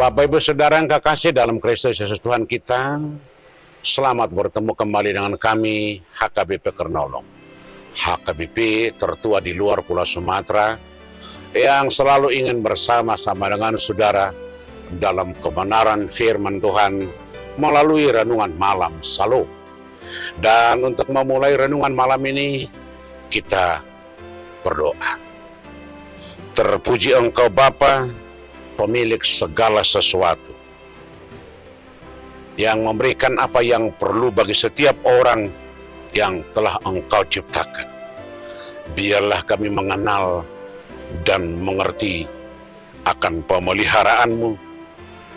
Bapak Ibu Saudara yang kekasih dalam Kristus Yesus Tuhan kita, selamat bertemu kembali dengan kami HKBP Kernolong. HKBP tertua di luar Pulau Sumatera yang selalu ingin bersama-sama dengan saudara dalam kebenaran firman Tuhan melalui renungan malam Shalom. Dan untuk memulai renungan malam ini, kita berdoa. Terpuji Engkau Bapa, pemilik segala sesuatu, yang memberikan apa yang perlu bagi setiap orang yang telah Engkau ciptakan. Biarlah kami mengenal dan mengerti akan pemeliharaanmu,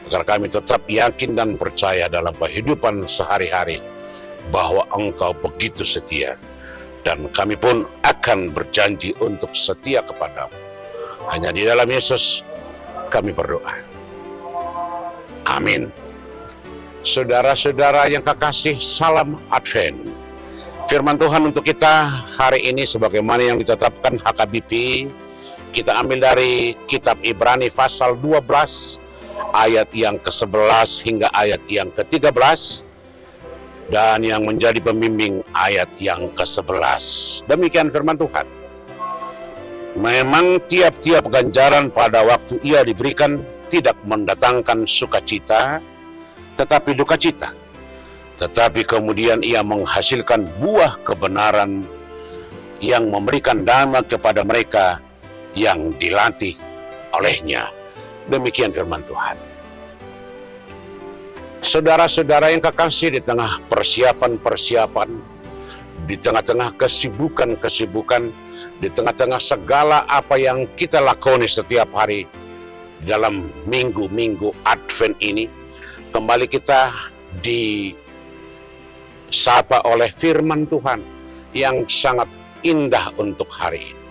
agar kami tetap yakin dan percaya dalam kehidupan sehari-hari bahwa Engkau begitu setia, dan kami pun akan berjanji untuk setia kepadamu. Hanya di dalam Yesus kami berdoa. Amin. Saudara-saudara yang kekasih, salam Advent. Firman Tuhan untuk kita hari ini sebagaimana yang ditetapkan HKBP, kita ambil dari kitab Ibrani pasal 12 ayat yang ke-11 hingga ayat yang ke-13, dan yang menjadi pembimbing ayat yang ke-11. Demikian firman Tuhan. Memang tiap-tiap ganjaran pada waktu ia diberikan tidak mendatangkan sukacita, tetapi duka cita. Tetapi kemudian ia menghasilkan buah kebenaran yang memberikan damai kepada mereka yang dilatih olehnya. Demikian firman Tuhan. Saudara-saudara yang kekasih, di tengah persiapan-persiapan, di tengah-tengah kesibukan-kesibukan, di tengah-tengah segala apa yang kita lakoni setiap hari dalam minggu-minggu Advent ini, kembali kita disapa oleh firman Tuhan yang sangat indah untuk hari ini.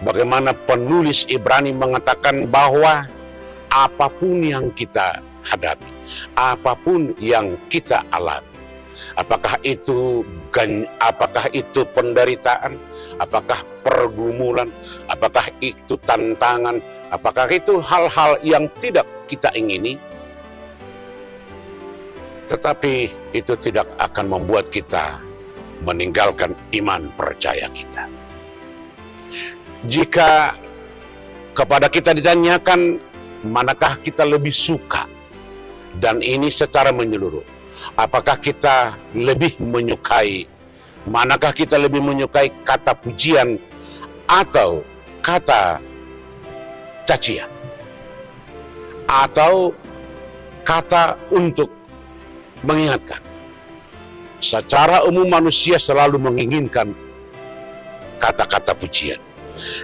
Bagaimana penulis Ibrani mengatakan bahwa apapun yang kita hadapi, apapun yang kita alami, apakah itu penderitaan, apakah pergumulan, apakah itu tantangan, apakah itu hal-hal yang tidak kita ingini, tetapi itu tidak akan membuat kita meninggalkan iman percaya kita. Jika kepada kita ditanyakan manakah kita lebih suka, dan ini secara menyeluruh, apakah kita lebih menyukai, manakah kita lebih menyukai kata pujian atau kata cacian, atau kata untuk mengingatkan? Secara umum manusia selalu menginginkan kata-kata pujian.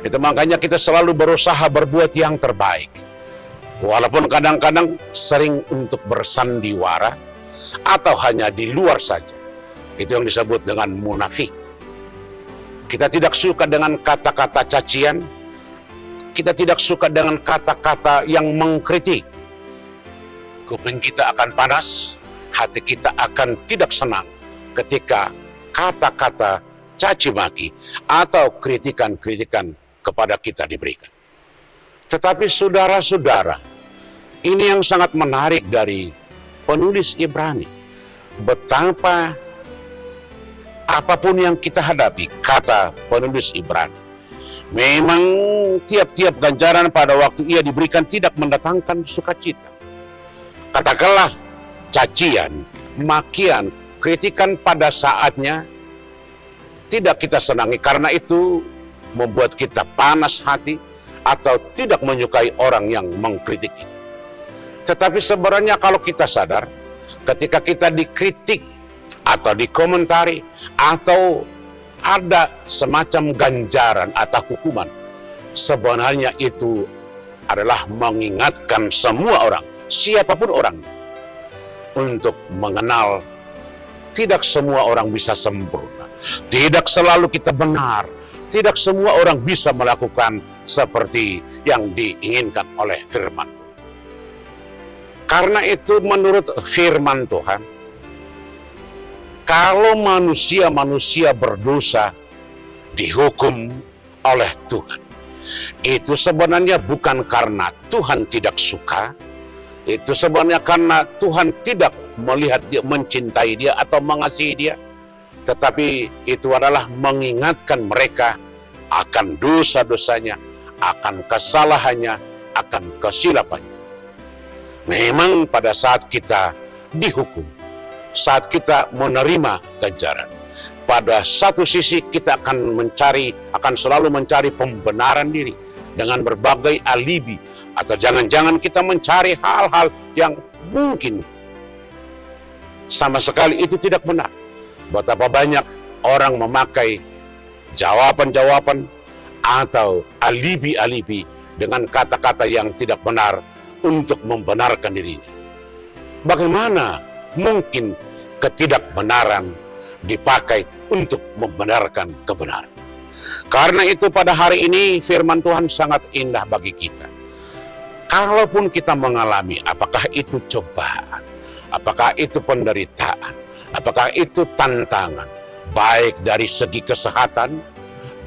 Itu makanya kita selalu berusaha berbuat yang terbaik, walaupun kadang-kadang sering untuk bersandiwara atau hanya di luar saja. Itu yang disebut dengan munafik. Kita tidak suka dengan kata-kata cacian, kita tidak suka dengan kata-kata yang mengkritik. Kuping kita akan panas, hati kita akan tidak senang ketika kata-kata caci maki atau kritikan-kritikan kepada kita diberikan. Tetapi saudara-saudara, ini yang sangat menarik dari penulis Ibrani. Betapa apapun yang kita hadapi, kata penulis Ibrani, memang tiap-tiap ganjaran pada waktu ia diberikan tidak mendatangkan sukacita. Katakanlah cacian, makian, kritikan pada saatnya tidak kita senangi, karena itu membuat kita panas hati atau tidak menyukai orang yang mengkritik kita. Tetapi sebenarnya kalau kita sadar, ketika kita dikritik atau dikomentari atau ada semacam ganjaran atau hukuman, sebenarnya itu adalah mengingatkan semua orang, siapapun orang, untuk mengenal tidak semua orang bisa sempurna, tidak selalu kita benar, tidak semua orang bisa melakukan seperti yang diinginkan oleh firman. Karena itu menurut firman Tuhan, kalau manusia berdosa dihukum oleh Tuhan, itu sebenarnya bukan karena Tuhan tidak suka, itu sebenarnya karena Tuhan tidak melihat dia, mencintai dia atau mengasihi dia, tetapi itu adalah mengingatkan mereka akan dosa-dosanya, akan kesalahannya, akan kesilapannya. Memang pada saat kita dihukum, saat kita menerima ganjaran, pada satu sisi kita akan selalu mencari pembenaran diri dengan berbagai alibi, atau jangan-jangan kita mencari hal-hal yang mungkin sama sekali itu tidak benar. Betapa banyak orang memakai jawaban-jawaban atau alibi-alibi dengan kata-kata yang tidak benar untuk membenarkan dirinya. Bagaimana mungkin ketidakbenaran dipakai untuk membenarkan kebenaran? Karena itu pada hari ini firman Tuhan sangat indah bagi kita. Kalaupun kita mengalami, apakah itu cobaan, apakah itu penderitaan, apakah itu tantangan, baik dari segi kesehatan,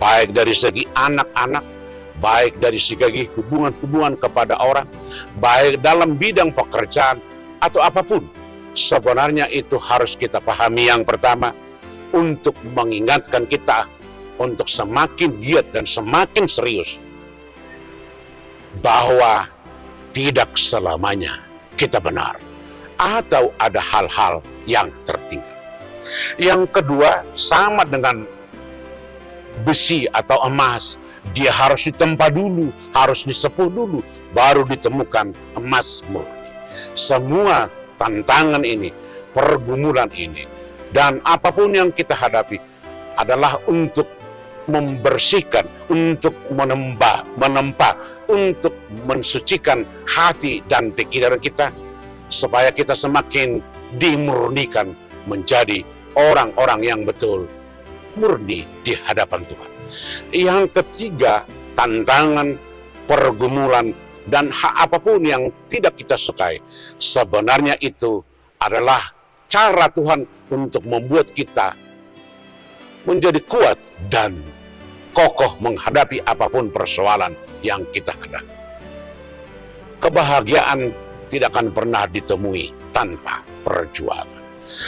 baik dari segi anak-anak, baik dari segi hubungan-hubungan kepada orang, baik dalam bidang pekerjaan, atau apapun, sebenarnya itu harus kita pahami. Yang pertama, untuk mengingatkan kita untuk semakin giat dan semakin serius bahwa tidak selamanya kita benar, atau ada hal-hal yang tertinggal. Yang kedua, sama dengan besi atau emas, dia harus ditempa dulu, harus disepuh dulu, baru ditemukan emas murni. Semua tantangan ini, pergumulan ini, dan apapun yang kita hadapi adalah untuk membersihkan, untuk menempa, untuk mensucikan hati dan pikiran kita, supaya kita semakin dimurnikan menjadi orang-orang yang betul murni di hadapan Tuhan. Yang ketiga, tantangan, pergumulan, dan apapun yang tidak kita sukai, sebenarnya itu adalah cara Tuhan untuk membuat kita menjadi kuat dan kokoh menghadapi apapun persoalan yang kita hadapi. Kebahagiaan tidak akan pernah ditemui tanpa perjuangan.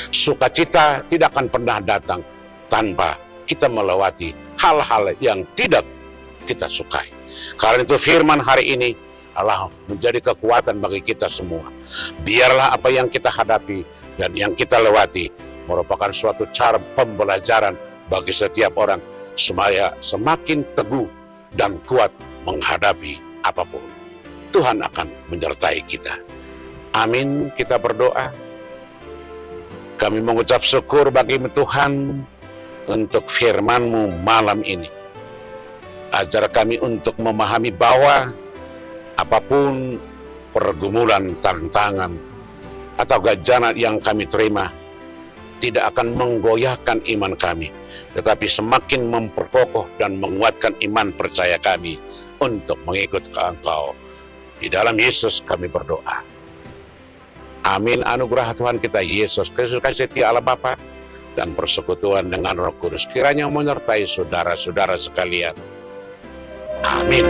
Sukacita tidak akan pernah datang tanpa kita melewati hal-hal yang tidak kita sukai. Karena itu firman hari ini adalah menjadi kekuatan bagi kita semua. Biarlah apa yang kita hadapi dan yang kita lewati merupakan suatu cara pembelajaran bagi setiap orang, supaya semakin teguh dan kuat menghadapi apapun. Tuhan akan menyertai kita. Amin. Kita berdoa. Kami mengucap syukur bagi Tuhan untuk firman-Mu malam ini. Ajar kami untuk memahami bahwa apapun pergumulan, tantangan, atau ganjaran yang kami terima tidak akan menggoyahkan iman kami, tetapi semakin memperkokoh dan menguatkan iman percaya kami untuk mengikut ke Engkau. Di dalam Yesus kami berdoa. Amin. Anugerah Tuhan kita Yesus Kristus, kasih setia Allah Bapa, dan persekutuan dengan Roh Kudus kiranya menyertai saudara-saudara sekalian. Amin.